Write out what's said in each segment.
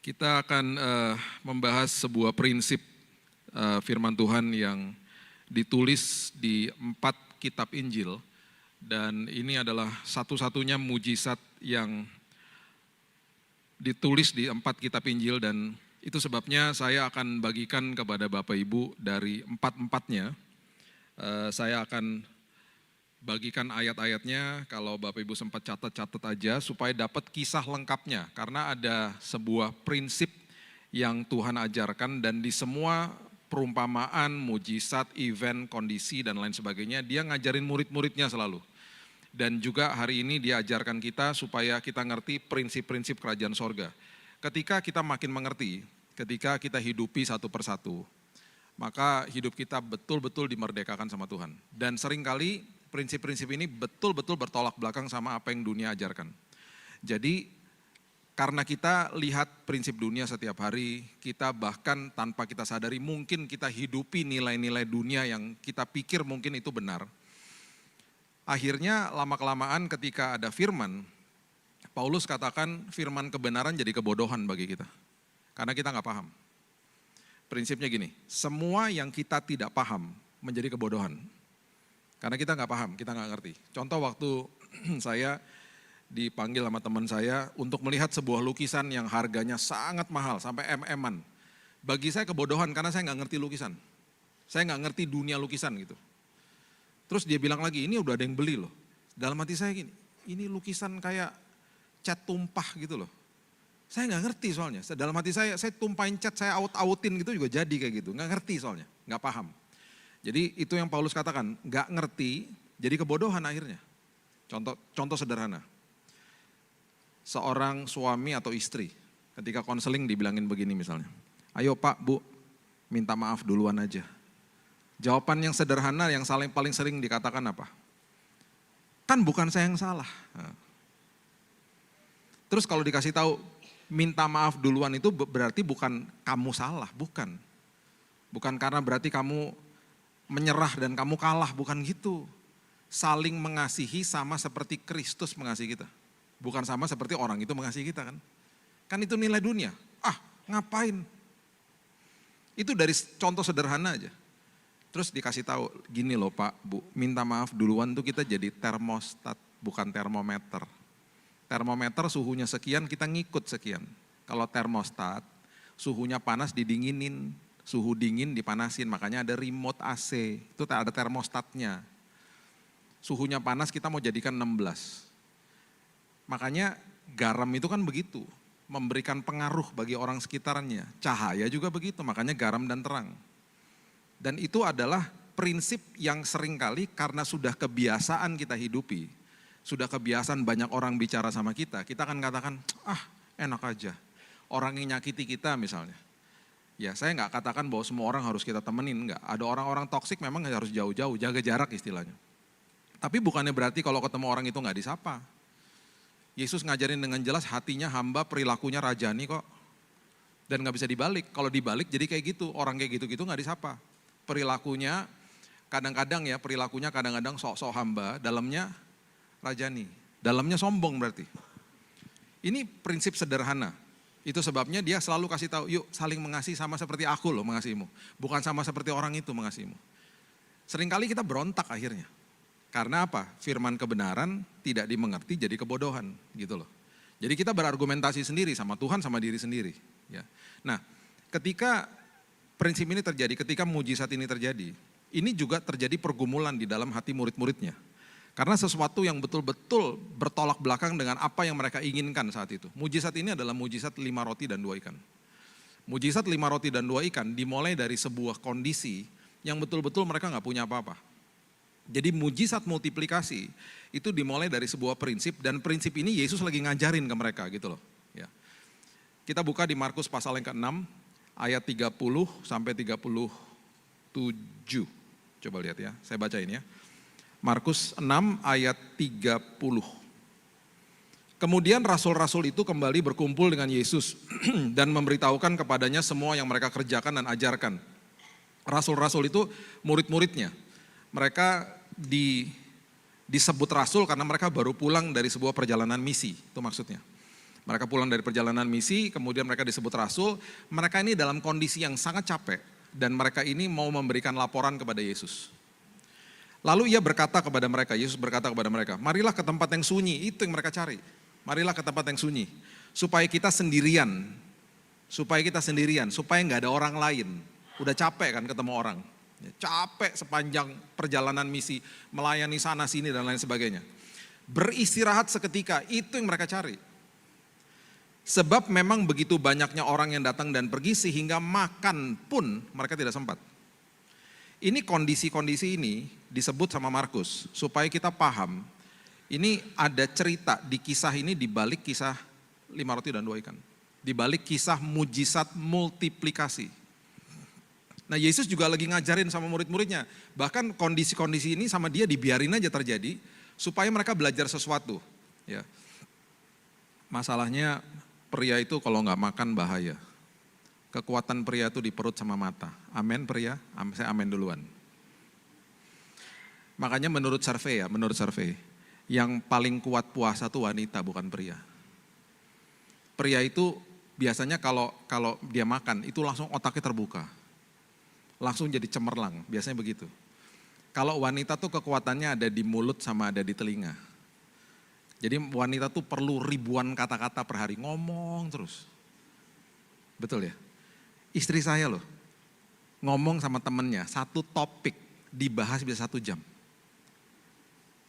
Kita akan membahas sebuah prinsip firman Tuhan yang ditulis di 4 kitab Injil, dan ini adalah satu-satunya mujizat yang ditulis di 4 kitab Injil, dan itu sebabnya saya akan bagikan kepada Bapak Ibu dari 4-4-nya. Saya akan bagikan ayat-ayatnya, kalau Bapak Ibu sempat catat-catat aja supaya dapat kisah lengkapnya. Karena ada sebuah prinsip yang Tuhan ajarkan dan di semua perumpamaan, mujizat, event, kondisi dan lain sebagainya, dia ngajarin murid-muridnya selalu. Dan juga hari ini dia ajarkan kita supaya kita ngerti prinsip-prinsip kerajaan sorga. Ketika kita makin mengerti, ketika kita hidupi satu persatu, maka hidup kita betul-betul dimerdekakan sama Tuhan. Dan seringkali prinsip-prinsip ini betul-betul bertolak belakang sama apa yang dunia ajarkan. Jadi karena kita lihat prinsip dunia setiap hari, kita bahkan tanpa kita sadari mungkin kita hidupi nilai-nilai dunia yang kita pikir mungkin itu benar. Akhirnya lama-kelamaan ketika ada firman, Paulus katakan firman kebenaran jadi kebodohan bagi kita. Karena kita nggak paham. Prinsipnya gini, semua yang kita tidak paham menjadi kebodohan. Karena kita nggak paham, kita nggak ngerti. Contoh waktu saya dipanggil sama teman saya untuk melihat sebuah lukisan yang harganya sangat mahal, sampai MM-an. Bagi saya kebodohan karena saya nggak ngerti lukisan. Saya nggak ngerti dunia lukisan gitu. Terus dia bilang lagi, ini udah ada yang beli loh. Dalam hati saya gini, ini lukisan kayak cat tumpah gitu loh. Saya nggak ngerti soalnya. Dalam hati saya tumpahin cat, saya aut-autin gitu juga jadi kayak gitu. Nggak ngerti soalnya, nggak paham. Jadi itu yang Paulus katakan, nggak ngerti jadi kebodohan akhirnya. Contoh sederhana, seorang suami atau istri ketika konseling dibilangin begini misalnya, ayo Pak, Bu, minta maaf duluan aja. Jawaban yang sederhana yang paling sering dikatakan apa? Kan bukan saya yang salah. Terus kalau dikasih tahu minta maaf duluan itu berarti bukan kamu salah, bukan. Bukan karena berarti kamu menyerah dan kamu kalah, bukan gitu. Saling mengasihi sama seperti Kristus mengasihi kita. Bukan sama seperti orang itu mengasihi kita kan. Kan itu nilai dunia. Ngapain? Itu dari contoh sederhana aja. Terus dikasih tahu, gini loh Pak, Bu, minta maaf duluan tuh kita jadi termostat, bukan termometer. Termometer suhunya sekian, kita ngikut sekian. Kalau termostat, suhunya panas didinginin, suhu dingin dipanasin, makanya ada remote AC, itu ada termostatnya. Suhunya panas kita mau jadikan 16. Makanya garam itu kan begitu, memberikan pengaruh bagi orang sekitarnya. Cahaya juga begitu, makanya garam dan terang. Dan itu adalah prinsip yang seringkali karena sudah kebiasaan kita hidupi, sudah kebiasaan banyak orang bicara sama kita akan katakan, enak aja. Orang yang nyakiti kita misalnya. Ya saya nggak katakan bahwa semua orang harus kita temenin, enggak. Ada orang-orang toksik memang harus jauh-jauh, jaga jarak istilahnya. Tapi bukannya berarti kalau ketemu orang itu nggak disapa. Yesus ngajarin dengan jelas hatinya hamba, perilakunya rajani kok. Dan nggak bisa dibalik, kalau dibalik jadi kayak gitu, orang kayak gitu-gitu nggak disapa. Perilakunya kadang-kadang sok-sok hamba, dalamnya rajani, dalamnya sombong berarti. Ini prinsip sederhana. Itu sebabnya dia selalu kasih tahu, yuk saling mengasihi sama seperti aku loh mengasihimu. Bukan sama seperti orang itu mengasihimu. Seringkali kita berontak akhirnya. Karena apa? Firman kebenaran tidak dimengerti jadi kebodohan gitu loh. Jadi kita berargumentasi sendiri sama Tuhan, sama diri sendiri. Ya. Nah ketika prinsip ini terjadi, ketika mujizat ini terjadi, ini juga terjadi pergumulan di dalam hati murid-muridnya. Karena sesuatu yang betul-betul bertolak belakang dengan apa yang mereka inginkan saat itu. Mujizat ini adalah mujizat 5 roti dan 2 ikan. Mujizat 5 roti dan 2 ikan dimulai dari sebuah kondisi yang betul-betul mereka nggak punya apa-apa. Jadi mujizat multiplikasi itu dimulai dari sebuah prinsip, dan prinsip ini Yesus lagi ngajarin ke mereka gitu loh. Ya. Kita buka di Markus pasal yang ke-6 ayat 30 sampai 37. Coba lihat ya, saya bacain ya. Markus 6 ayat 30. Kemudian rasul-rasul itu kembali berkumpul dengan Yesus dan memberitahukan kepadanya semua yang mereka kerjakan dan ajarkan. Rasul-rasul itu murid-muridnya. Mereka disebut rasul karena mereka baru pulang dari sebuah perjalanan misi, itu maksudnya. Mereka pulang dari perjalanan misi, kemudian mereka disebut rasul. Mereka ini dalam kondisi yang sangat capek dan mereka ini mau memberikan laporan kepada Yesus. Lalu ia berkata kepada mereka, Yesus berkata kepada mereka, marilah ke tempat yang sunyi, itu yang mereka cari. Marilah ke tempat yang sunyi, supaya kita sendirian, supaya nggak ada orang lain. Udah capek kan ketemu orang, capek sepanjang perjalanan misi, melayani sana sini dan lain sebagainya. Beristirahat seketika, itu yang mereka cari. Sebab memang begitu banyaknya orang yang datang dan pergi sehingga makan pun mereka tidak sempat. Ini kondisi-kondisi ini disebut sama Markus supaya kita paham. Ini ada cerita di kisah ini di balik kisah 5 roti dan 2 ikan. Di balik kisah mujizat multiplikasi. Nah, Yesus juga lagi ngajarin sama murid-muridnya. Bahkan kondisi-kondisi ini sama dia dibiarin aja terjadi supaya mereka belajar sesuatu. Ya. Masalahnya pria itu kalau nggak makan bahaya. Kekuatan pria itu di perut sama mata. Amin pria? Saya amin duluan. Makanya menurut survei, yang paling kuat puasa tuh wanita bukan pria. Pria itu biasanya kalau dia makan itu langsung otaknya terbuka. Langsung jadi cemerlang, biasanya begitu. Kalau wanita tuh kekuatannya ada di mulut sama ada di telinga. Jadi wanita tuh perlu ribuan kata-kata per hari, ngomong terus. Betul ya? Istri saya loh, ngomong sama temennya, satu topik dibahas bisa 1 jam.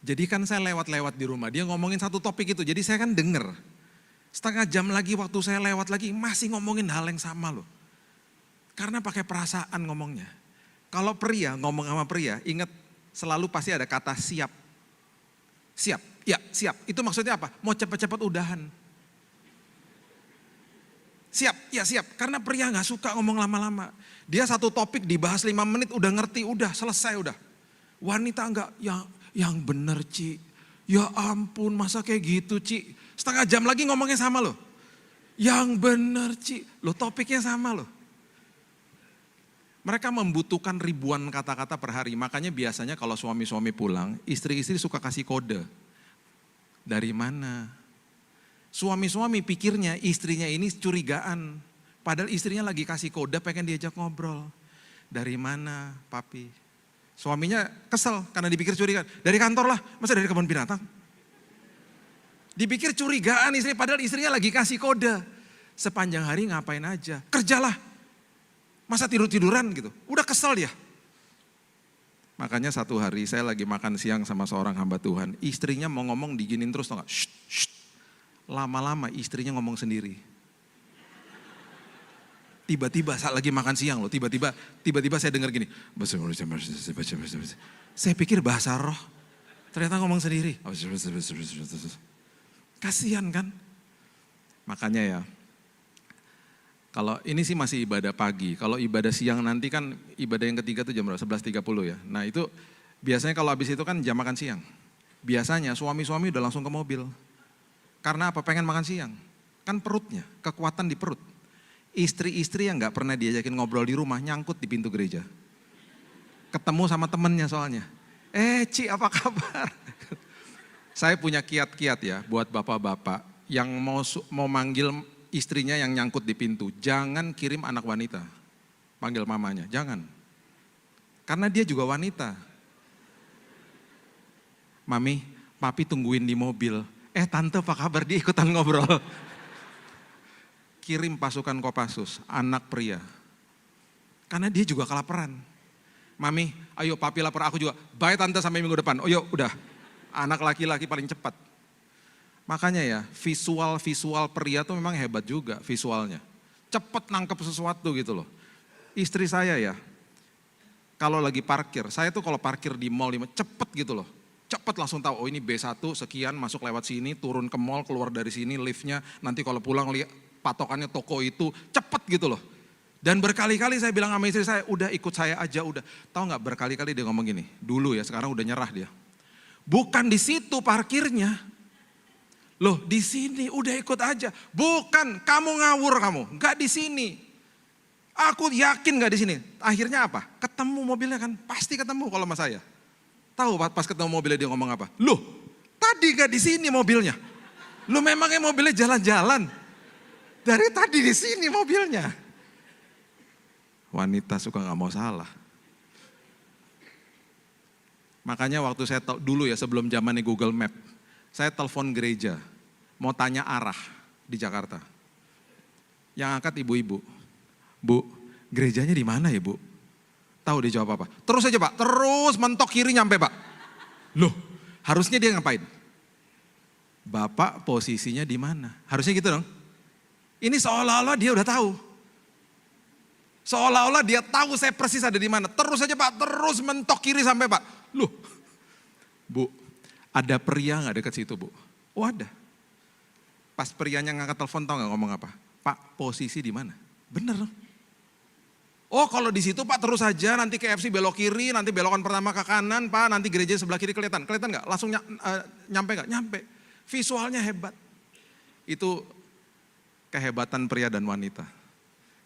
Jadi kan saya lewat-lewat di rumah, dia ngomongin satu topik itu, jadi saya kan denger. Setengah jam lagi waktu saya lewat lagi, masih ngomongin hal yang sama loh. Karena pakai perasaan ngomongnya. Kalau pria, ngomong sama pria, ingat selalu pasti ada kata siap. Siap, ya siap. Itu maksudnya apa? Mau cepat-cepat udahan. Siap, ya siap. Karena pria gak suka ngomong lama-lama. Dia satu topik dibahas 5 menit udah ngerti, udah selesai udah. Wanita enggak, yang bener Ci. Ya ampun masa kayak gitu Ci. Setengah jam lagi ngomongnya sama loh. Yang bener Ci. Loh topiknya sama loh. Mereka membutuhkan ribuan kata-kata per hari. Makanya biasanya kalau suami-suami pulang, istri-istri suka kasih kode. Dari mana? Suami-suami pikirnya istrinya ini curigaan. Padahal istrinya lagi kasih kode pengen diajak ngobrol. Dari mana papi? Suaminya kesel karena dipikir curigaan. Dari kantor lah, masa dari kebun binatang? Dipikir curigaan istri, padahal istrinya lagi kasih kode. Sepanjang hari ngapain aja? Kerjalah. Masa tidur-tiduran gitu, udah kesel dia. Makanya satu hari saya lagi makan siang sama seorang hamba Tuhan. Istrinya mau ngomong diginin terus, tau gak? Shh, shh. Lama-lama istrinya ngomong sendiri. Tiba-tiba saat lagi makan siang loh, tiba-tiba saya dengar gini. Saya pikir bahasa roh, ternyata ngomong sendiri. Kasian kan? Makanya ya, kalau ini sih masih ibadah pagi, kalau ibadah siang nanti kan ibadah yang ketiga tuh jam berapa? 11.30 ya. Nah itu biasanya kalau habis itu kan jam makan siang. Biasanya suami-suami udah langsung ke mobil. Karena apa? Pengen makan siang. Kan perutnya, kekuatan di perut. Istri-istri yang gak pernah diajakin ngobrol di rumah nyangkut di pintu gereja. Ketemu sama temennya soalnya. Ci apa kabar? Saya punya kiat-kiat ya buat bapak-bapak yang mau manggil istrinya yang nyangkut di pintu, jangan kirim anak wanita, panggil mamanya, jangan. Karena dia juga wanita. Mami, papi tungguin di mobil. Tante apa kabar, dia ikutan ngobrol. Kirim pasukan Kopassus, anak pria. Karena dia juga kelaparan. Mami, ayo papi lapar, aku juga. Bye tante sampai minggu depan. Oh yuk, udah. Anak laki-laki paling cepat. Makanya ya, visual pria tuh memang hebat juga visualnya. Cepet nangkep sesuatu gitu loh. Istri saya ya, kalau lagi parkir, saya tuh kalau parkir di mall, cepet gitu loh. Cepet langsung tahu, oh ini B1 sekian, masuk lewat sini, turun ke mall, keluar dari sini, liftnya, nanti kalau pulang lihat patokannya toko itu, cepet gitu loh. Dan berkali-kali saya bilang sama istri saya, udah ikut saya aja, udah. Tahu nggak berkali-kali dia ngomong gini, dulu ya sekarang udah nyerah dia. Bukan di situ parkirnya. Loh di sini udah ikut aja. Bukan, kamu ngawur kamu, nggak di sini. Aku yakin nggak di sini. Akhirnya apa? Ketemu mobilnya kan, pasti ketemu kalau sama saya. Tahu pas ketemu mobilnya dia ngomong apa? Loh, tadi nggak di sini mobilnya. Lu memangnya mobilnya jalan-jalan? Dari tadi di sini mobilnya. Wanita suka gak mau salah. Makanya waktu saya dulu ya sebelum zamannya Google Map, saya telepon gereja, mau tanya arah di Jakarta. Yang angkat ibu-ibu, Bu, gerejanya di mana ya Bu? Tahu dia jawab apa? Terus aja Pak, terus mentok kiri nyampe Pak. Loh, harusnya dia ngapain? Bapak posisinya di mana? Harusnya gitu dong. Ini seolah-olah dia udah tahu. Seolah-olah dia tahu saya persis ada di mana. Terus aja Pak, terus mentok kiri sampai Pak. Loh, Bu, ada pria gak dekat situ Bu? Oh ada. Pas prianya ngangkat telepon tahu gak ngomong apa? Pak, posisi di mana? Bener. Oh kalau di situ Pak terus aja, nanti KFC belok kiri, nanti belokan pertama ke kanan Pak, nanti gereja sebelah kiri kelihatan. Kelihatan gak? Langsung nyampe gak? Nyampe. Visualnya hebat. Itu kehebatan pria dan wanita.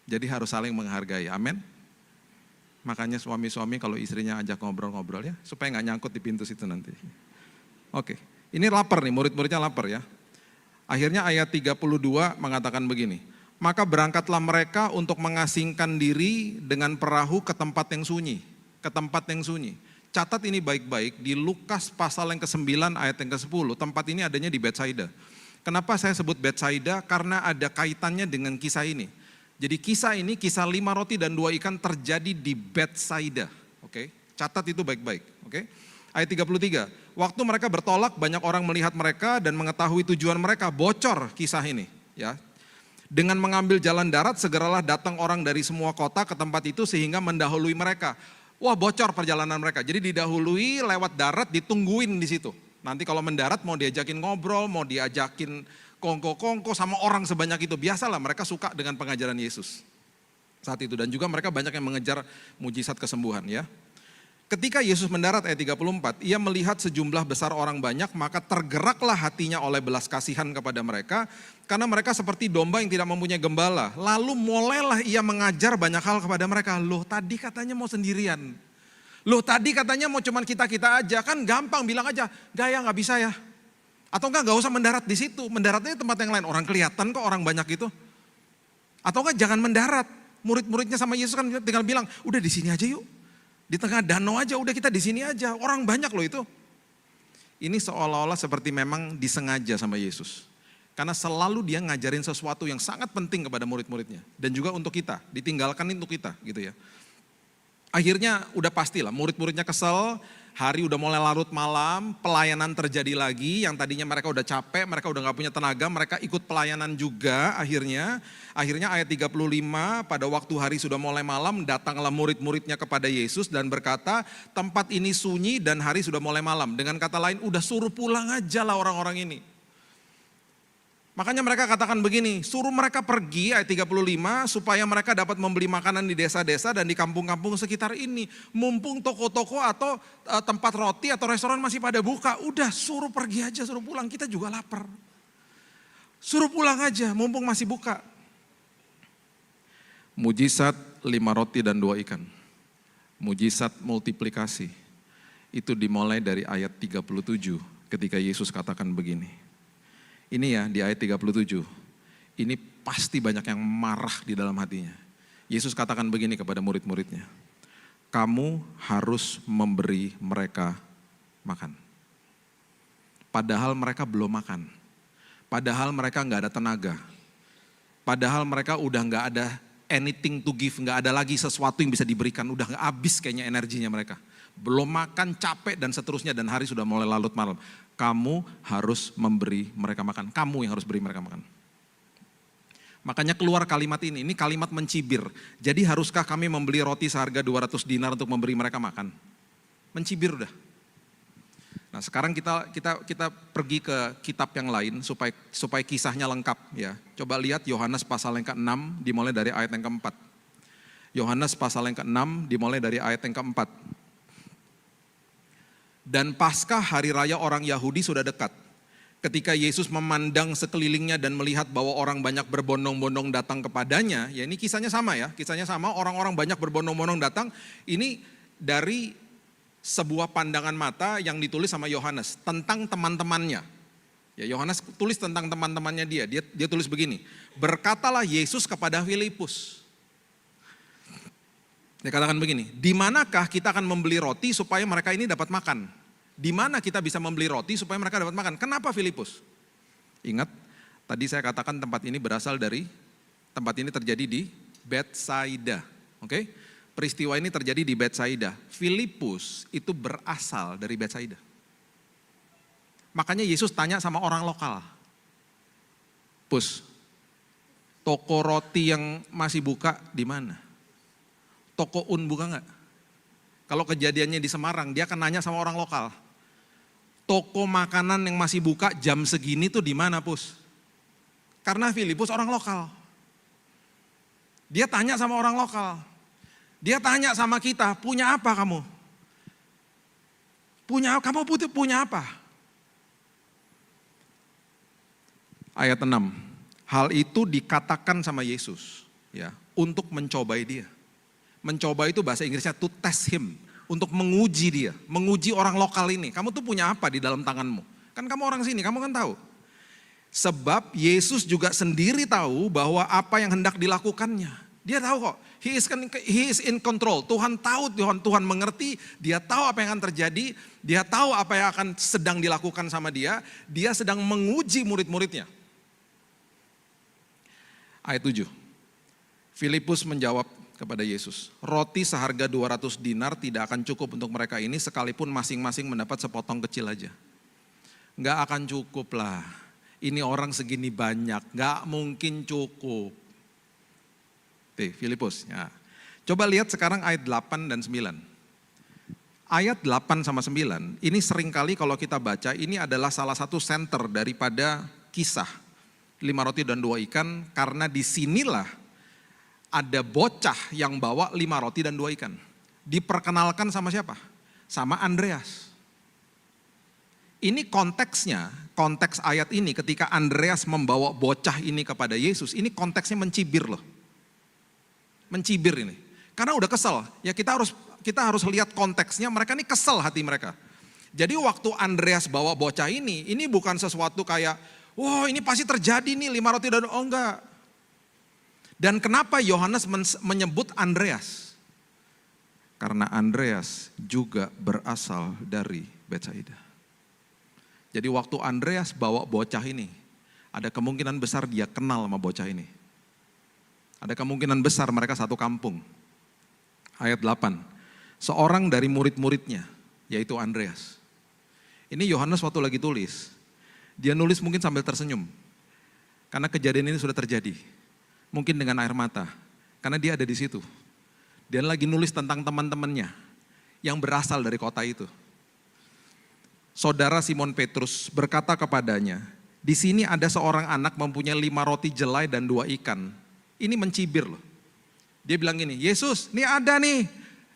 Jadi harus saling menghargai, amin. Makanya suami-suami kalau istrinya ajak ngobrol-ngobrol ya, supaya gak nyangkut di pintu situ nanti. Oke, ini lapar nih, murid-muridnya lapar ya. Akhirnya ayat 32 mengatakan begini, maka berangkatlah mereka untuk mengasingkan diri dengan perahu ke tempat yang sunyi. Ke tempat yang sunyi. Catat ini baik-baik, di Lukas pasal yang ke-9 ayat yang ke-10, tempat ini adanya di Betsaida. Kenapa saya sebut Betsaida? Karena ada kaitannya dengan kisah ini. Jadi kisah ini, kisah 5 roti dan 2 ikan terjadi di Betsaida. Oke, catat itu baik-baik. Oke. Ayat 33, waktu mereka bertolak banyak orang melihat mereka dan mengetahui tujuan mereka, bocor kisah ini. Ya. Dengan mengambil jalan darat segeralah datang orang dari semua kota ke tempat itu sehingga mendahului mereka. Wah bocor perjalanan mereka, jadi didahului lewat darat ditungguin di situ. Nanti kalau mendarat mau diajakin ngobrol, mau diajakin kongko-kongko sama orang sebanyak itu. Biasalah mereka suka dengan pengajaran Yesus saat itu. Dan juga mereka banyak yang mengejar mujizat kesembuhan ya. Ketika Yesus mendarat ayat 34, ia melihat sejumlah besar orang banyak, maka tergeraklah hatinya oleh belas kasihan kepada mereka, karena mereka seperti domba yang tidak mempunyai gembala. Lalu mulailah ia mengajar banyak hal kepada mereka. Loh tadi katanya mau sendirian. Loh tadi katanya mau cuman kita-kita aja, kan gampang bilang aja, gaya gak bisa ya. Atau enggak usah mendarat di situ, mendaratnya tempat yang lain, orang kelihatan kok orang banyak itu. Atau enggak jangan mendarat, murid-muridnya sama Yesus kan tinggal bilang, udah di sini aja yuk. Di tengah danau aja, udah kita di sini aja, orang banyak loh itu. Ini seolah-olah seperti memang disengaja sama Yesus. Karena selalu dia ngajarin sesuatu yang sangat penting kepada murid-muridnya. Dan juga untuk kita, ditinggalkan untuk kita gitu ya. Akhirnya udah pastilah murid-muridnya kesel, hari udah mulai larut malam, pelayanan terjadi lagi, yang tadinya mereka udah capek, mereka udah gak punya tenaga, mereka ikut pelayanan juga akhirnya. Akhirnya ayat 35, pada waktu hari sudah mulai malam, datanglah murid-muridnya kepada Yesus dan berkata, tempat ini sunyi dan hari sudah mulai malam. Dengan kata lain, udah suruh pulang aja lah orang-orang ini. Makanya mereka katakan begini, suruh mereka pergi ayat 35 supaya mereka dapat membeli makanan di desa-desa dan di kampung-kampung sekitar ini. Mumpung toko-toko atau tempat roti atau restoran masih pada buka, udah suruh pergi aja, suruh pulang, kita juga lapar. Suruh pulang aja, mumpung masih buka. Mujizat 5 roti dan 2 ikan. Mujizat multiplikasi. Itu dimulai dari ayat 37 ketika Yesus katakan begini. Ini ya di ayat 37, ini pasti banyak yang marah di dalam hatinya. Yesus katakan begini kepada murid-muridnya, kamu harus memberi mereka makan. Padahal mereka belum makan, padahal mereka gak ada tenaga, padahal mereka udah gak ada anything to give, gak ada lagi sesuatu yang bisa diberikan, udah gak habis kayaknya energinya mereka. Belum makan, capek dan seterusnya dan hari sudah mulai larut malam. Kamu harus memberi mereka makan. Kamu yang harus beri mereka makan. Makanya keluar kalimat ini kalimat mencibir. Jadi haruskah kami membeli roti seharga 200 dinar untuk memberi mereka makan? Mencibir udah. Nah sekarang kita pergi ke kitab yang lain supaya kisahnya lengkap ya. Coba lihat Yohanes pasal yang ke-6 dimulai dari ayat yang ke-4. Yohanes pasal yang ke-6 dimulai dari ayat yang ke-4. Dan Paskah hari raya orang Yahudi sudah dekat. Ketika Yesus memandang sekelilingnya dan melihat bahwa orang banyak berbondong-bondong datang kepadanya, ya ini kisahnya sama ya, kisahnya sama, orang-orang banyak berbondong-bondong datang, ini dari sebuah pandangan mata yang ditulis sama Yohanes tentang teman-temannya. Ya, Yohanes tulis tentang teman-temannya dia. Dia tulis begini, berkatalah Yesus kepada Filipus. Dia katakan begini, di manakah kita akan membeli roti supaya mereka ini dapat makan? Di mana kita bisa membeli roti supaya mereka dapat makan? Kenapa Filipus? Ingat, tadi saya katakan tempat ini terjadi di Betsaida. Oke? Peristiwa ini terjadi di Betsaida. Filipus itu berasal dari Betsaida. Makanya Yesus tanya sama orang lokal. Pus, toko roti yang masih buka di mana? Toko buka enggak? Kalau kejadiannya di Semarang, dia akan nanya sama orang lokal. Toko makanan yang masih buka jam segini tuh di mana, Pus? Karena Filipus orang lokal. Dia tanya sama orang lokal. Dia tanya sama kita, punya apa kamu? Kamu punya apa? Ayat 6. Hal itu dikatakan sama Yesus, ya, untuk mencobai dia. Mencoba itu bahasa Inggrisnya to test him, untuk menguji dia, menguji orang lokal ini. Kamu tuh punya apa di dalam tanganmu? Kan kamu orang sini, kamu kan tahu. Sebab Yesus juga sendiri tahu bahwa apa yang hendak dilakukannya. Dia tahu kok, he is in control. Tuhan tahu, Tuhan mengerti, dia tahu apa yang akan terjadi, dia tahu apa yang akan sedang dilakukan sama dia sedang menguji murid-muridnya. Ayat 7, Filipus menjawab kepada Yesus, roti seharga 200 dinar tidak akan cukup untuk mereka ini sekalipun masing-masing mendapat sepotong kecil aja. Nggak akan cukup lah, ini orang segini banyak, nggak mungkin cukup. Filipus, ya. Coba lihat sekarang ayat 8 dan 9. Ayat 8 sama 9, ini seringkali kalau kita baca, ini adalah salah satu center daripada kisah 5 roti dan 2 ikan, karena disinilah ada bocah yang bawa 5 roti dan 2 ikan. Diperkenalkan sama siapa? Sama Andreas. Ini konteksnya, konteks ayat ini ketika Andreas membawa bocah ini kepada Yesus, ini konteksnya mencibir loh. Mencibir ini. Karena udah kesel, ya kita harus lihat konteksnya, mereka ini kesel hati mereka. Jadi waktu Andreas bawa bocah ini bukan sesuatu kayak, wah ini pasti terjadi nih 5 roti dan enggak. Dan kenapa Yohanes menyebut Andreas? Karena Andreas juga berasal dari Betsaida. Jadi waktu Andreas bawa bocah ini, ada kemungkinan besar dia kenal sama bocah ini. Ada kemungkinan besar mereka satu kampung. Ayat 8, seorang dari murid-muridnya, yaitu Andreas. Ini Yohanes waktu lagi tulis, dia nulis mungkin sambil tersenyum. Karena kejadian ini sudah terjadi. Mungkin dengan air mata, karena dia ada di situ. Dia lagi nulis tentang teman-temannya yang berasal dari kota itu. Saudara Simon Petrus berkata kepadanya, di sini ada seorang anak mempunyai 5 roti jelai dan 2 ikan. Ini mencibir loh. Dia bilang gini, Yesus, ini ada nih,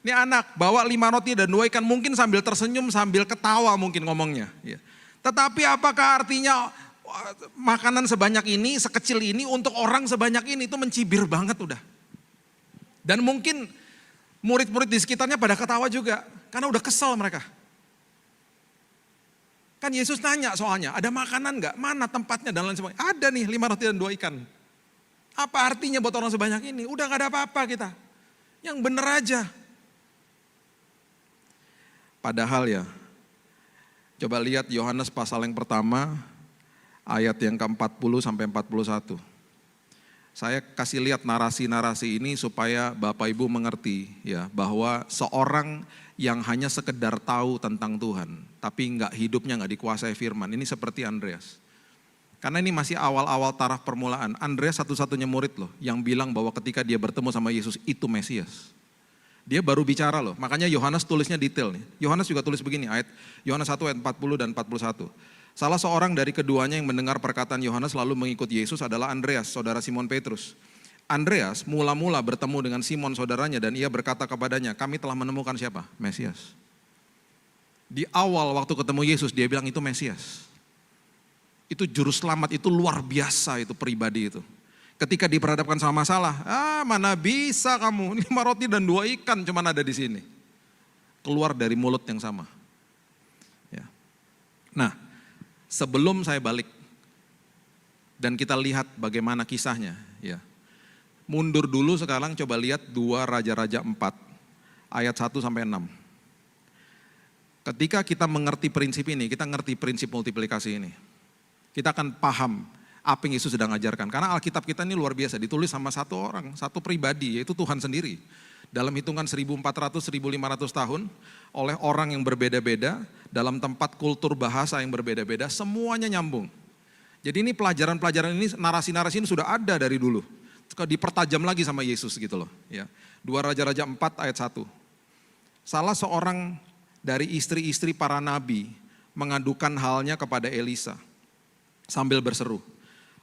ini anak bawa 5 roti dan 2 ikan, mungkin sambil tersenyum, sambil ketawa mungkin ngomongnya. Ya. Tetapi apakah artinya makanan sebanyak ini, sekecil ini untuk orang sebanyak ini, itu mencibir banget udah. Dan mungkin murid-murid di sekitarnya pada ketawa juga, karena udah kesel mereka. Kan Yesus nanya soalnya, ada makanan enggak? Mana tempatnya dan lain sebagainya. Ada nih 5 roti dan 2 ikan. Apa artinya buat orang sebanyak ini? Udah gak ada apa-apa kita. Yang bener aja. Padahal ya, coba lihat Yohanes pasal yang pertama, ayat yang ke-40 sampai 41. Saya kasih lihat narasi-narasi ini supaya Bapak Ibu mengerti ya, bahwa seorang yang hanya sekedar tahu tentang Tuhan, tapi hidupnya nggak dikuasai firman, ini seperti Andreas. Karena ini masih awal-awal taraf permulaan. Andreas satu-satunya murid loh yang bilang bahwa ketika dia bertemu sama Yesus itu Mesias. Dia baru bicara loh, makanya Yohanes tulisnya detail nih. Yohanes juga tulis begini, ayat Yohanes 1 ayat 40 dan 41. Salah seorang dari keduanya yang mendengar perkataan Yohanes lalu mengikut Yesus adalah Andreas, saudara Simon Petrus. Andreas mula-mula bertemu dengan Simon saudaranya dan ia berkata kepadanya, kami telah menemukan siapa? Mesias. Di awal waktu ketemu Yesus dia bilang itu Mesias. Itu juru selamat, itu luar biasa itu pribadi itu. Ketika diperhadapkan sama masalah, mana bisa kamu, 5 roti dan 2 ikan cuman ada di sini. Keluar dari mulut yang sama. Ya. Nah, sebelum saya balik Dan kita lihat bagaimana kisahnya. Ya. Mundur dulu sekarang coba lihat 2 Raja-Raja 4 ayat 1 sampai 6. Ketika kita mengerti prinsip ini, kita ngerti prinsip multiplikasi ini. Kita akan paham apa yang Yesus sedang ajarkan. Karena Alkitab kita ini luar biasa, ditulis sama satu orang, satu pribadi, yaitu Tuhan sendiri. Dalam hitungan 1400-1500 tahun, oleh orang yang berbeda-beda, dalam tempat kultur bahasa yang berbeda-beda, semuanya nyambung. Jadi ini pelajaran-pelajaran ini, narasi-narasi ini sudah ada dari dulu. Dipertajam lagi sama Yesus gitu loh. Ya. 2 Raja-Raja 4 ayat 1. Salah seorang dari istri-istri para nabi mengadukan halnya kepada Elisa sambil berseru,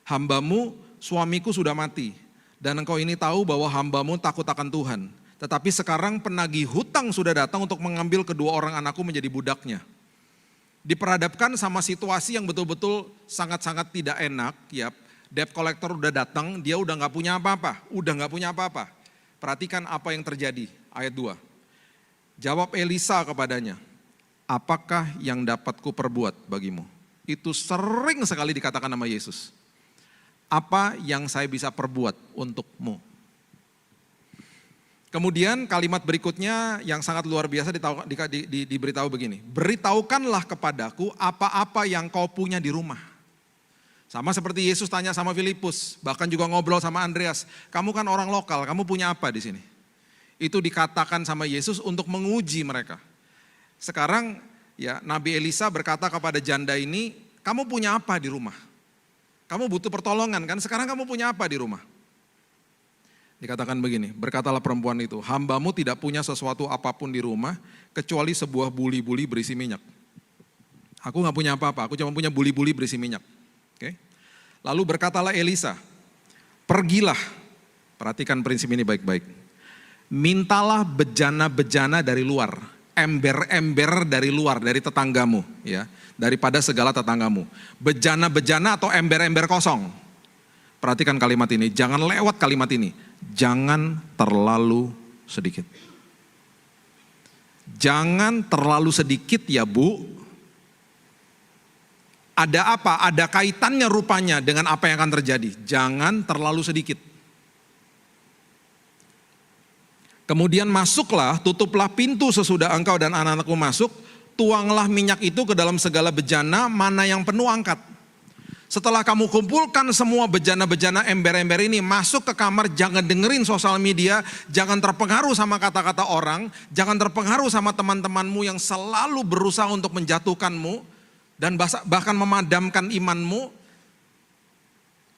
"Hambamu, suamiku sudah mati, dan engkau ini tahu bahwa hambamu takut akan Tuhan. Tetapi sekarang penagih hutang sudah datang untuk mengambil kedua orang anakku menjadi budaknya." Diperhadapkan sama situasi yang betul-betul sangat-sangat tidak enak, ya. Debt collector udah datang, dia udah gak punya apa-apa, Perhatikan apa yang terjadi, ayat 2. Jawab Elisa kepadanya, "Apakah yang dapat kuperbuat bagimu?" Itu sering sekali dikatakan sama Yesus. Apa yang saya bisa perbuat untukmu? Kemudian kalimat berikutnya yang sangat luar biasa diberitahu begini, "Beritahukanlah kepadaku apa-apa yang kau punya di rumah." Sama seperti Yesus tanya sama Filipus, bahkan juga ngobrol sama Andreas, "Kamu kan orang lokal, kamu punya apa di sini?" Itu dikatakan sama Yesus untuk menguji mereka. Sekarang ya Nabi Elisa berkata kepada janda ini, "Kamu punya apa di rumah? Kamu butuh pertolongan kan? Sekarang kamu punya apa di rumah?" Dikatakan begini, berkatalah perempuan itu, "Hambamu tidak punya sesuatu apapun di rumah, kecuali sebuah buli-buli berisi minyak." Aku gak punya apa-apa, aku cuma punya buli-buli berisi minyak. Oke. Lalu berkatalah Elisa, "Pergilah," perhatikan prinsip ini baik-baik, "mintalah bejana-bejana dari luar, ember-ember dari luar, dari tetanggamu, ya, daripada segala tetanggamu. Bejana-bejana atau ember-ember kosong." Perhatikan kalimat ini, jangan lewat kalimat ini. Jangan terlalu sedikit. Jangan terlalu sedikit ya Bu. Ada apa? Ada kaitannya rupanya dengan apa yang akan terjadi. Jangan terlalu sedikit. Kemudian masuklah, tutuplah pintu sesudah engkau dan anak-anakmu masuk, tuanglah minyak itu ke dalam segala bejana, mana yang penuh angkat. Setelah kamu kumpulkan semua bejana-bejana ember-ember ini, masuk ke kamar, jangan dengerin sosial media, jangan terpengaruh sama kata-kata orang, jangan terpengaruh sama teman-temanmu yang selalu berusaha untuk menjatuhkanmu, dan bahkan memadamkan imanmu.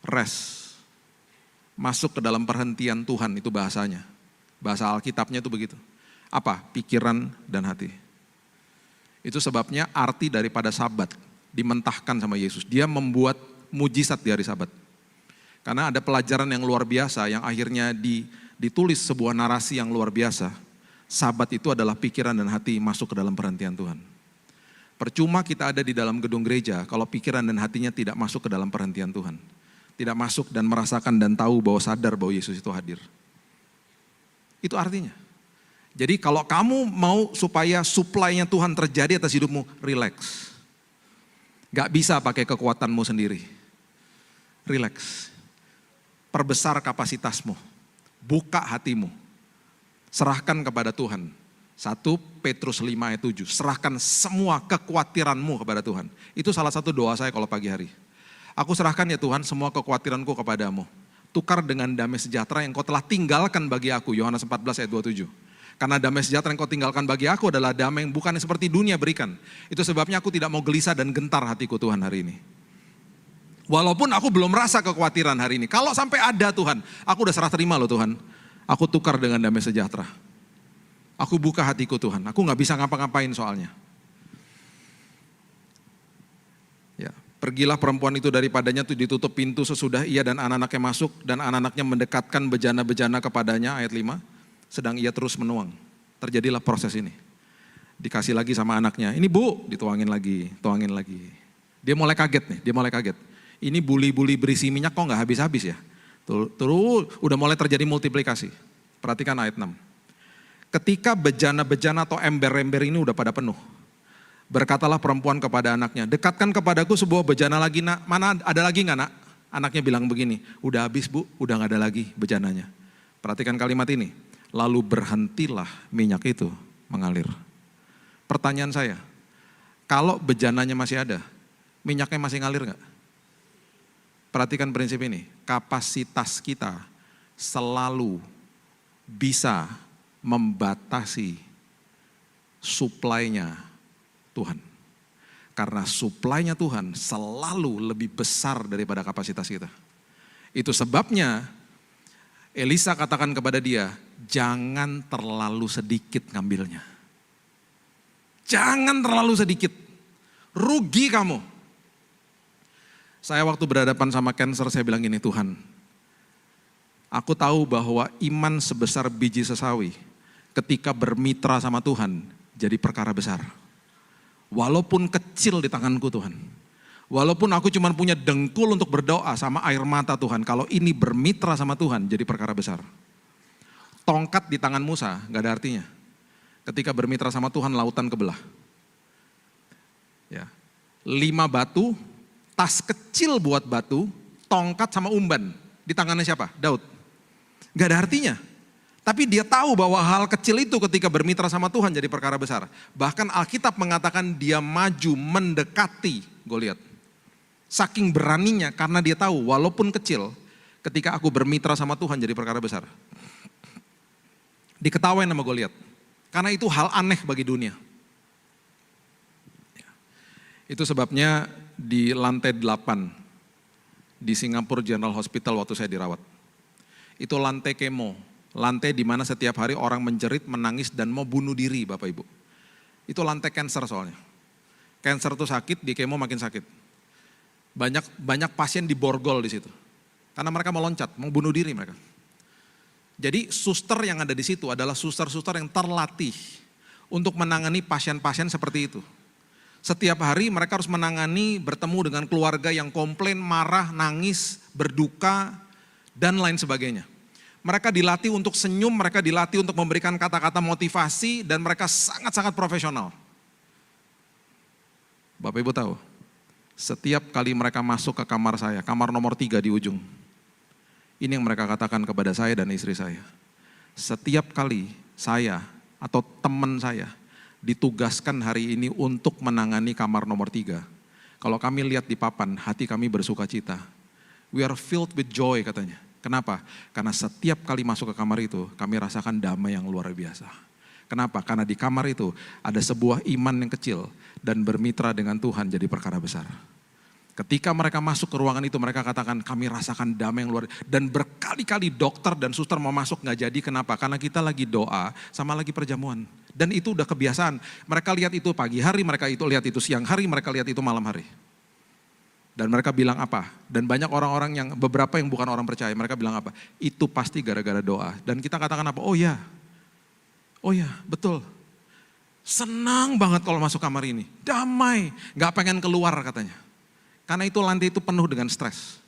Rest. Masuk ke dalam perhentian Tuhan, itu bahasanya. Bahasa Alkitabnya itu begitu. Apa? Pikiran dan hati. Itu sebabnya arti daripada Sabat dimentahkan sama Yesus. Dia membuat mujizat di hari Sabat. Karena ada pelajaran yang luar biasa yang akhirnya ditulis sebuah narasi yang luar biasa. Sabat itu adalah pikiran dan hati masuk ke dalam perhentian Tuhan. Percuma kita ada di dalam gedung gereja kalau pikiran dan hatinya tidak masuk ke dalam perhentian Tuhan. Tidak masuk dan merasakan dan tahu bahwa sadar bahwa Yesus itu hadir. Itu artinya. Jadi kalau kamu mau supaya supply-nya Tuhan terjadi atas hidupmu, relax. Gak bisa pakai kekuatanmu sendiri. Relax. Perbesar kapasitasmu. Buka hatimu. Serahkan kepada Tuhan. 1 Petrus 5 ayat 7, serahkan semua kekhawatiranmu kepada Tuhan. Itu salah satu doa saya kalau pagi hari. Aku serahkan ya Tuhan semua kekhawatiranku kepadamu. Tukar dengan damai sejahtera yang kau telah tinggalkan bagi aku. Yohanes 14 ayat 27. Karena damai sejahtera yang kau tinggalkan bagi aku adalah damai yang bukan seperti dunia berikan. Itu sebabnya aku tidak mau gelisah dan gentar hatiku Tuhan hari ini. Walaupun aku belum merasa kekhawatiran hari ini. Kalau sampai ada Tuhan, aku udah serah terima loh Tuhan. Aku tukar dengan damai sejahtera. Aku buka hatiku Tuhan, aku gak bisa ngapa-ngapain soalnya. Ya, pergilah perempuan itu daripadanya, ditutup pintu sesudah ia dan anak-anaknya masuk, dan anak-anaknya mendekatkan bejana-bejana kepadanya, ayat 5, sedang ia terus menuang. Terjadilah proses ini. Dikasih lagi sama anaknya, ini Bu, dituangin lagi, tuangin lagi. Dia mulai kaget nih, Ini buli-buli berisi minyak kok gak habis-habis ya? Terus udah mulai terjadi multiplikasi. Perhatikan ayat 6. Ketika bejana-bejana atau ember-ember ini udah pada penuh, berkatalah perempuan kepada anaknya, "Dekatkan kepadaku sebuah bejana lagi nak." "Mana ada lagi nggak nak?" Anaknya bilang begini, udah habis bu, udah gak ada lagi bejananya. Perhatikan kalimat ini, lalu berhentilah minyak itu mengalir. Pertanyaan saya, kalau bejananya masih ada, minyaknya masih ngalir gak? Perhatikan prinsip ini, kapasitas kita selalu bisa membatasi suplainya Tuhan. Karena suplainya Tuhan selalu lebih besar daripada kapasitas kita. Itu sebabnya Elisa katakan kepada dia, jangan terlalu sedikit ngambilnya. Jangan terlalu sedikit, rugi kamu. Saya waktu berhadapan sama cancer, saya bilang gini, Tuhan, aku tahu bahwa iman sebesar biji sesawi ketika bermitra sama Tuhan jadi perkara besar. Walaupun kecil di tanganku Tuhan. Walaupun aku cuma punya dengkul untuk berdoa sama air mata Tuhan. Kalau ini bermitra sama Tuhan jadi perkara besar. Tongkat di tangan Musa gak ada artinya. Ketika bermitra sama Tuhan lautan kebelah. Ya. 5 batu, tas kecil buat batu, tongkat sama umban. Di tangannya siapa? Daud. Gak ada artinya. Tapi dia tahu bahwa hal kecil itu ketika bermitra sama Tuhan jadi perkara besar. Bahkan Alkitab mengatakan dia maju mendekati Goliat. Saking beraninya karena dia tahu walaupun kecil ketika aku bermitra sama Tuhan jadi perkara besar. Diketawain sama Goliat. Karena itu hal aneh bagi dunia. Itu sebabnya di lantai 8 di Singapore General Hospital waktu saya dirawat. Itu lantai kemo. Lantai di mana setiap hari orang menjerit, menangis dan mau bunuh diri Bapak Ibu. Itu lantai cancer soalnya. Cancer itu sakit, di kemo makin sakit. Banyak pasien diborgol di situ. Karena mereka mau loncat, mau bunuh diri mereka. Jadi suster yang ada di situ adalah suster-suster yang terlatih untuk menangani pasien-pasien seperti itu. Setiap hari mereka harus menangani, bertemu dengan keluarga yang komplain, marah, nangis, berduka, dan lain sebagainya. Mereka dilatih untuk senyum, mereka dilatih untuk memberikan kata-kata motivasi, dan mereka sangat-sangat profesional. Bapak Ibu tahu, setiap kali mereka masuk ke kamar saya, kamar nomor 3 di ujung, ini yang mereka katakan kepada saya dan istri saya. Setiap kali saya atau teman saya ditugaskan hari ini untuk menangani kamar nomor 3, kalau kami lihat di papan, hati kami bersuka cita. We are filled with joy katanya. Kenapa? Karena setiap kali masuk ke kamar itu, kami rasakan damai yang luar biasa. Kenapa? Karena di kamar itu ada sebuah iman yang kecil dan bermitra dengan Tuhan jadi perkara besar. Ketika mereka masuk ke ruangan itu, mereka katakan kami rasakan damai yang luar biasa. Dan berkali-kali dokter dan suster mau masuk gak jadi, kenapa? Karena kita lagi doa sama lagi perjamuan. Dan itu udah kebiasaan. Mereka lihat itu pagi hari, mereka itu lihat itu siang hari, mereka lihat itu malam hari. Dan mereka bilang apa? Dan banyak orang-orang yang, beberapa yang bukan orang percaya, mereka bilang apa? Itu pasti gara-gara doa. Dan kita katakan apa? Oh ya, betul. Senang banget kalau masuk kamar ini. Damai, gak pengen keluar katanya. Karena itu lantai itu penuh dengan stres.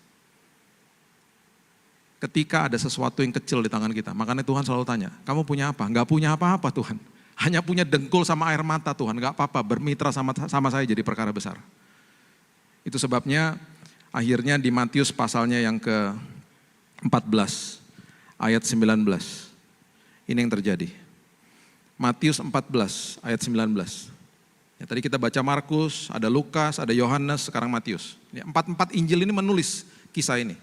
Ketika ada sesuatu yang kecil di tangan kita, makanya Tuhan selalu tanya, kamu punya apa? Gak punya apa-apa Tuhan. Hanya punya dengkul sama air mata Tuhan, gak apa-apa, bermitra sama saya jadi perkara besar. Itu sebabnya akhirnya di Matius pasalnya yang ke-14 ayat 19. Ini yang terjadi. Matius 14 ayat 19. Ya, tadi kita baca Markus, ada Lukas, ada Yohanes, sekarang Matius. Ya, 4 Injil ini menulis kisah ini.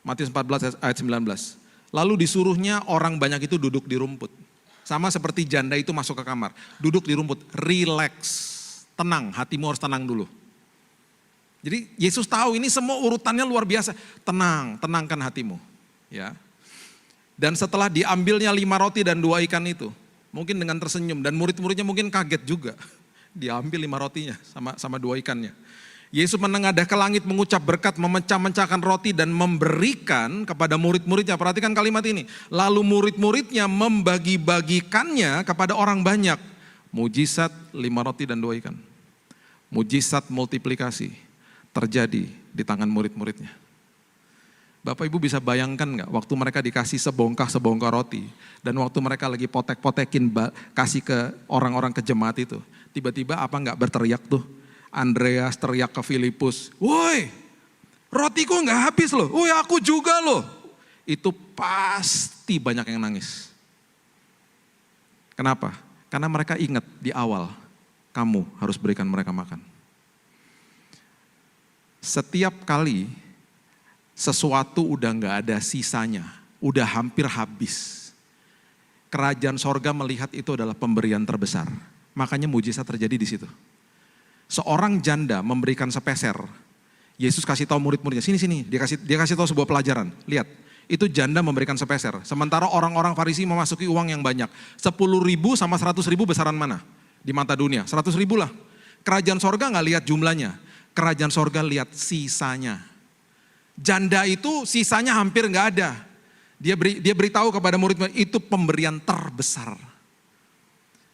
Matius 14 ayat 19. Lalu disuruhnya orang banyak itu duduk di rumput. Sama seperti janda itu masuk ke kamar. Duduk di rumput, relax, tenang, hatimu harus tenang dulu. Jadi Yesus tahu ini semua urutannya luar biasa. Tenang, tenangkan hatimu. Ya. Dan setelah diambilnya 5 roti dan 2 ikan itu, mungkin dengan tersenyum dan murid-muridnya mungkin kaget juga. Diambil 5 rotinya sama 2 ikannya. Yesus menengadah ke langit mengucap berkat, memecah-mecahkan roti dan memberikan kepada murid-muridnya. Perhatikan kalimat ini. Lalu murid-muridnya membagi-bagikannya kepada orang banyak. Mujizat 5 roti dan 2 ikan. Mujizat multiplikasi terjadi di tangan murid-muridnya. Bapak Ibu bisa bayangkan gak waktu mereka dikasih sebongkah roti dan waktu mereka lagi potek-potekin kasih ke orang-orang ke jemaat itu. Tiba-tiba apa gak berteriak tuh? Andreas teriak ke Filipus, woi Rotiku nggak habis loh, oh ya aku juga loh. Itu pasti banyak yang nangis. Kenapa? Karena mereka ingat di awal, kamu harus berikan mereka makan. Setiap kali sesuatu udah nggak ada sisanya, udah hampir habis. Kerajaan sorga melihat itu adalah pemberian terbesar. Makanya mujizat terjadi di situ. Seorang janda memberikan sepeser. Yesus kasih tahu murid-muridnya, sini. Dia kasih tahu sebuah pelajaran. Lihat, itu janda memberikan sepeser. Sementara orang-orang Farisi memasuki uang yang banyak. 10.000 sama 100.000 besaran mana? Di mata dunia, 100.000 lah. Kerajaan sorga nggak lihat jumlahnya. Kerajaan sorga lihat sisanya. Janda itu sisanya hampir nggak ada. Dia beritahu kepada murid-murid, itu pemberian terbesar.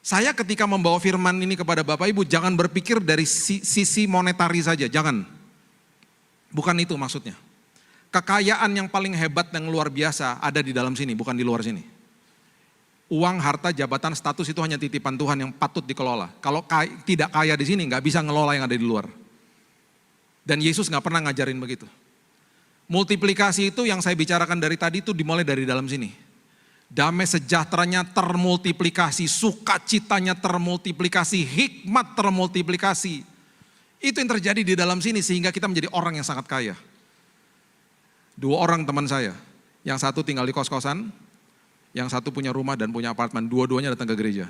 Saya ketika membawa firman ini kepada Bapak Ibu, jangan berpikir dari sisi monetari saja, jangan. Bukan itu maksudnya. Kekayaan yang paling hebat dan luar biasa ada di dalam sini, bukan di luar sini. Uang, harta, jabatan, status itu hanya titipan Tuhan yang patut dikelola. Kalau tidak kaya di sini, nggak bisa ngelola yang ada di luar. Dan Yesus nggak pernah ngajarin begitu. Multiplikasi itu yang saya bicarakan dari tadi itu dimulai dari dalam sini. Damai sejahteranya termultiplikasi, sukacitanya termultiplikasi, hikmat termultiplikasi. Itu yang terjadi di dalam sini sehingga kita menjadi orang yang sangat kaya. 2 orang teman saya, yang satu tinggal di kos-kosan, yang satu punya rumah dan punya apartemen, dua-duanya datang ke gereja.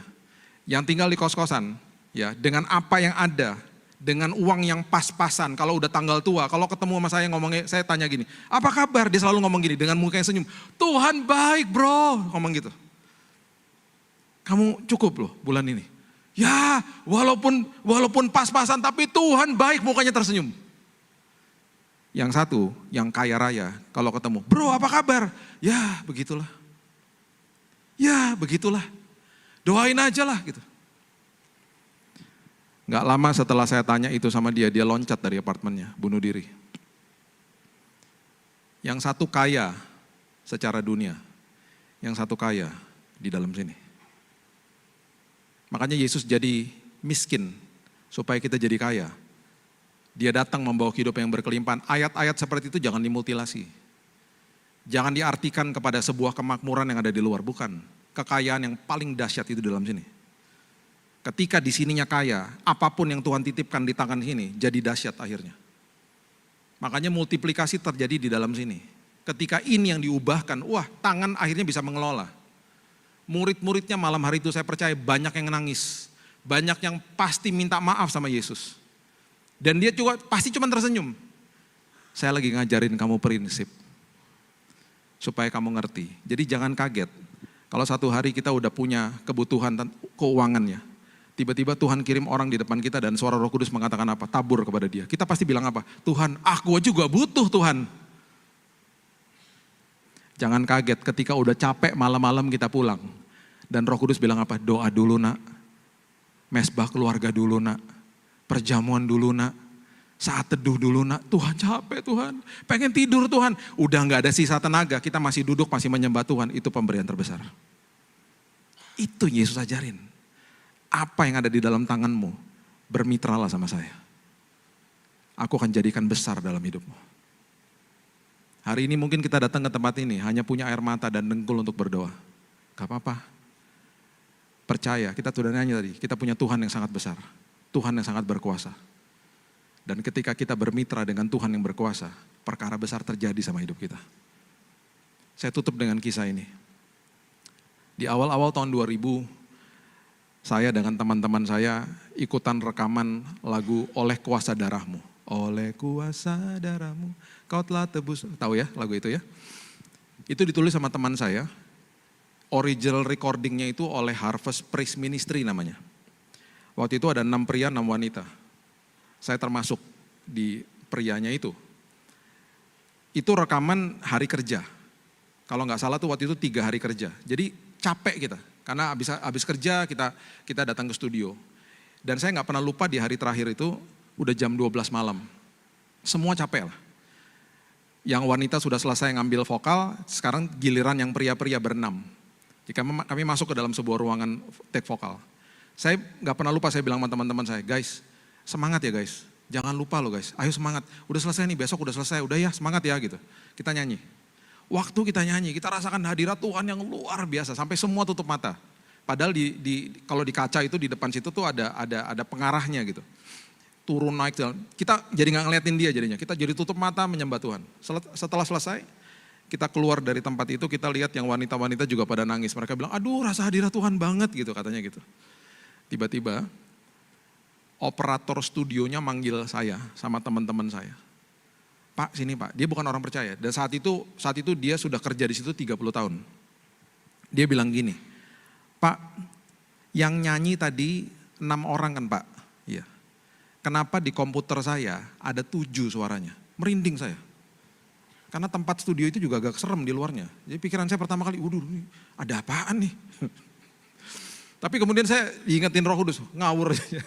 Yang tinggal di kos-kosan, ya dengan apa yang ada, dengan uang yang pas-pasan, kalau udah tanggal tua, kalau ketemu sama saya ngomongnya, saya tanya gini, apa kabar? Dia selalu ngomong gini, dengan muka yang senyum, Tuhan baik bro, ngomong gitu. Kamu cukup loh bulan ini. Ya walaupun pas-pasan tapi Tuhan baik, mukanya tersenyum. Yang satu, yang kaya raya, kalau ketemu, bro apa kabar? Ya begitulah. Ya begitulah. Doain aja lah gitu. Gak lama setelah saya tanya itu sama dia loncat dari apartemennya, bunuh diri. Yang satu kaya secara dunia, yang satu kaya di dalam sini. Makanya Yesus jadi miskin supaya kita jadi kaya. Dia datang membawa kehidupan yang berkelimpahan. Ayat-ayat seperti itu jangan dimutilasi. Jangan diartikan kepada sebuah kemakmuran yang ada di luar, bukan. Kekayaan yang paling dahsyat itu dalam sini. Ketika di sininya kaya, apapun yang Tuhan titipkan di tangan sini jadi dahsyat akhirnya. Makanya multiplikasi terjadi di dalam sini. Ketika ini yang diubahkan, wah tangan akhirnya bisa mengelola. Murid-muridnya malam hari itu saya percaya banyak yang nangis. Banyak yang pasti minta maaf sama Yesus. Dan dia juga pasti cuma tersenyum. Saya lagi ngajarin kamu prinsip. Supaya kamu ngerti. Jadi jangan kaget. Kalau satu hari kita udah punya kebutuhan keuangannya. Tiba-tiba Tuhan kirim orang di depan kita dan suara Roh Kudus mengatakan apa? Tabur kepada dia. Kita pasti bilang apa? Tuhan, aku juga butuh Tuhan. Jangan kaget ketika udah capek malam-malam kita pulang. Dan Roh Kudus bilang apa? Doa dulu nak. Mesbah keluarga dulu nak. Perjamuan dulu nak. Saat teduh dulu nak. Tuhan capek Tuhan. Pengen tidur Tuhan. Udah gak ada sisa tenaga. Kita masih duduk masih menyembah Tuhan. Itu pemberian terbesar. Itu Yesus ajarin. Apa yang ada di dalam tanganmu. Bermitralah sama saya. Aku akan jadikan besar dalam hidupmu. Hari ini mungkin kita datang ke tempat ini hanya punya air mata dan dengkul untuk berdoa. Gak apa-apa. Percaya, kita sudah nanya tadi, kita punya Tuhan yang sangat besar. Tuhan yang sangat berkuasa. Dan ketika kita bermitra dengan Tuhan yang berkuasa, perkara besar terjadi sama hidup kita. Saya tutup dengan kisah ini. Di awal-awal tahun 2000, saya dengan teman-teman saya ikutan rekaman lagu Oleh Kuasa Darahmu. Oleh kuasa darahmu, kau telah tebus. Tahu ya lagu itu ya? Itu ditulis sama teman saya. Original recordingnya itu oleh Harvest Praise Ministry namanya. Waktu itu ada 6 pria, 6 wanita. Saya termasuk di prianya itu. Itu rekaman hari kerja. Kalau nggak salah tuh waktu itu 3 hari kerja. Jadi capek kita. Karena habis kerja kita datang ke studio. Dan saya nggak pernah lupa di hari terakhir itu, udah jam 12 malam. Semua capek lah. Yang wanita sudah selesai ngambil vokal, sekarang giliran yang pria-pria berenam. Jika kami masuk ke dalam sebuah ruangan take vokal. Saya gak pernah lupa saya bilang sama teman-teman saya, guys, semangat ya guys. Jangan lupa loh guys, ayo semangat. Udah selesai nih, besok udah selesai, udah ya semangat ya gitu. Kita nyanyi. Waktu kita nyanyi, kita rasakan hadirat Tuhan yang luar biasa. Sampai semua tutup mata. Padahal kalau di kaca itu di depan situ tuh ada pengarahnya gitu. Turun naik, kita jadi gak ngeliatin dia jadinya. Kita jadi tutup mata menyembah Tuhan. Setelah selesai, kita keluar dari tempat itu, kita lihat yang wanita-wanita juga pada nangis. Mereka bilang, aduh rasa hadirat Tuhan banget gitu katanya gitu. Tiba-tiba operator studionya manggil saya sama teman-teman saya. Pak sini Pak, dia bukan orang percaya. Dan saat itu dia sudah kerja di situ 30 tahun. Dia bilang gini, Pak yang nyanyi tadi 6 orang kan Pak? Iya. Kenapa di komputer saya ada 7 suaranya? Merinding saya. Karena tempat studio itu juga agak serem di luarnya. Jadi pikiran saya pertama kali, waduh ada apaan nih? Tapi kemudian saya diingetin Roh Kudus, ngawur aja.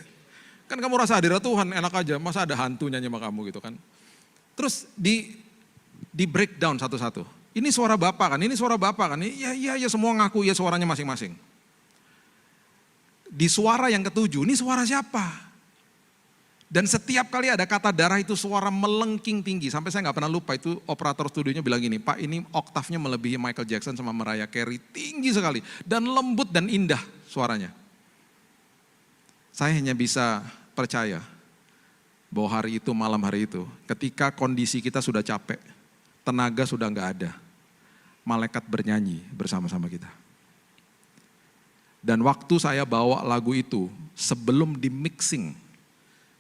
Kan kamu rasa hadirat Tuhan enak aja, masa ada hantu nyanyi sama kamu gitu kan. Terus di breakdown satu-satu. Ini suara Bapak kan, ini suara Bapak kan. Iya semua ngaku ya suaranya masing-masing. Di suara yang ketujuh, ini suara siapa? Dan setiap kali ada kata darah itu suara melengking tinggi. Sampai saya gak pernah lupa itu operator studionya bilang gini, Pak ini oktavnya melebihi Michael Jackson sama Mariah Carey. Tinggi sekali dan lembut dan indah suaranya. Saya hanya bisa percaya bahwa hari itu, malam hari itu, ketika kondisi kita sudah capek, tenaga sudah gak ada, malaikat bernyanyi bersama-sama kita. Dan waktu saya bawa lagu itu, sebelum di mixing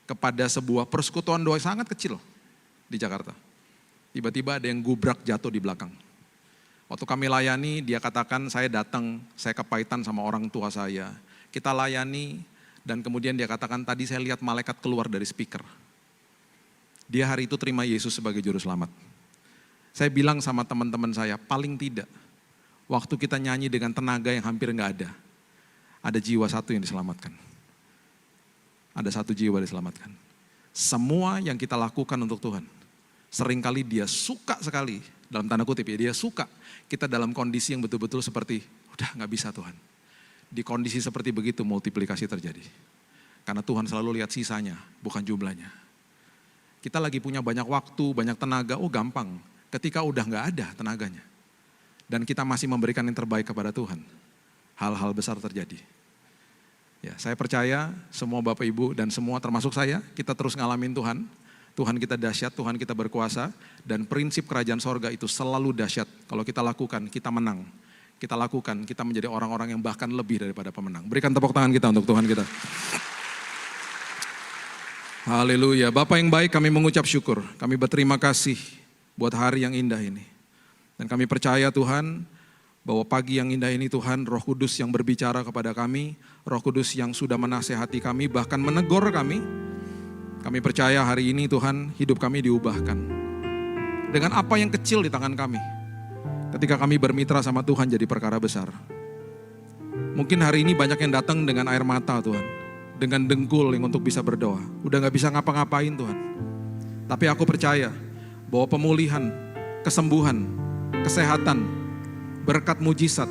kepada sebuah persekutuan doa sangat kecil di Jakarta. Tiba-tiba ada yang gubrak jatuh di belakang. Waktu kami layani, dia katakan saya datang, saya kepahitan sama orang tua saya. Kita layani, dan kemudian dia katakan tadi saya lihat malaikat keluar dari speaker. Dia hari itu terima Yesus sebagai juru selamat. Saya bilang sama teman-teman saya, paling tidak waktu kita nyanyi dengan tenaga yang hampir gak ada jiwa satu yang diselamatkan. Ada satu jiwa diselamatkan. Semua yang kita lakukan untuk Tuhan, seringkali dia suka sekali, dalam tanda kutip ya, dia suka kita dalam kondisi yang betul-betul seperti, udah gak bisa Tuhan. Di kondisi seperti begitu multiplikasi terjadi. Karena Tuhan selalu lihat sisanya, bukan jumlahnya. Kita lagi punya banyak waktu, banyak tenaga, gampang. Ketika udah gak ada tenaganya. Dan kita masih memberikan yang terbaik kepada Tuhan. Hal-hal besar terjadi. Ya, saya percaya semua Bapak Ibu dan semua termasuk saya, kita terus ngalamin Tuhan. Tuhan kita dahsyat, Tuhan kita berkuasa. Dan prinsip kerajaan sorga itu selalu dahsyat. Kalau kita lakukan, kita menang. Kita lakukan, kita menjadi orang-orang yang bahkan lebih daripada pemenang. Berikan tepuk tangan kita untuk Tuhan kita. Haleluya. Bapak yang baik, kami mengucap syukur. Kami berterima kasih buat hari yang indah ini. Dan kami percaya Tuhan, bahwa pagi yang indah ini Tuhan, Roh Kudus yang berbicara kepada kami, Roh Kudus yang sudah menasehati kami, bahkan menegur kami. Kami percaya hari ini Tuhan, hidup kami diubahkan. Dengan apa yang kecil di tangan kami. Ketika kami bermitra sama Tuhan jadi perkara besar. Mungkin hari ini banyak yang datang dengan air mata Tuhan. Dengan dengkul yang untuk bisa berdoa. Udah gak bisa ngapa-ngapain Tuhan. Tapi aku percaya bahwa pemulihan, kesembuhan, kesehatan, berkat mujizat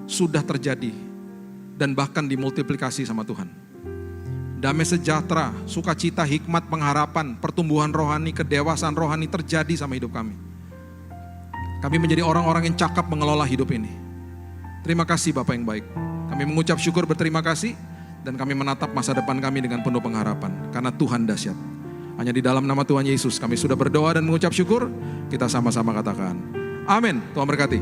sudah terjadi. Dan bahkan dimultiplikasi sama Tuhan. Damai sejahtera, sukacita, hikmat, pengharapan, pertumbuhan rohani, kedewasaan rohani terjadi sama hidup kami. Kami menjadi orang-orang yang cakap mengelola hidup ini. Terima kasih Bapak yang baik. Kami mengucap syukur berterima kasih. Dan kami menatap masa depan kami dengan penuh pengharapan. Karena Tuhan dahsyat. Hanya di dalam nama Tuhan Yesus kami sudah berdoa dan mengucap syukur. Kita sama-sama katakan amin. Tuhan berkati.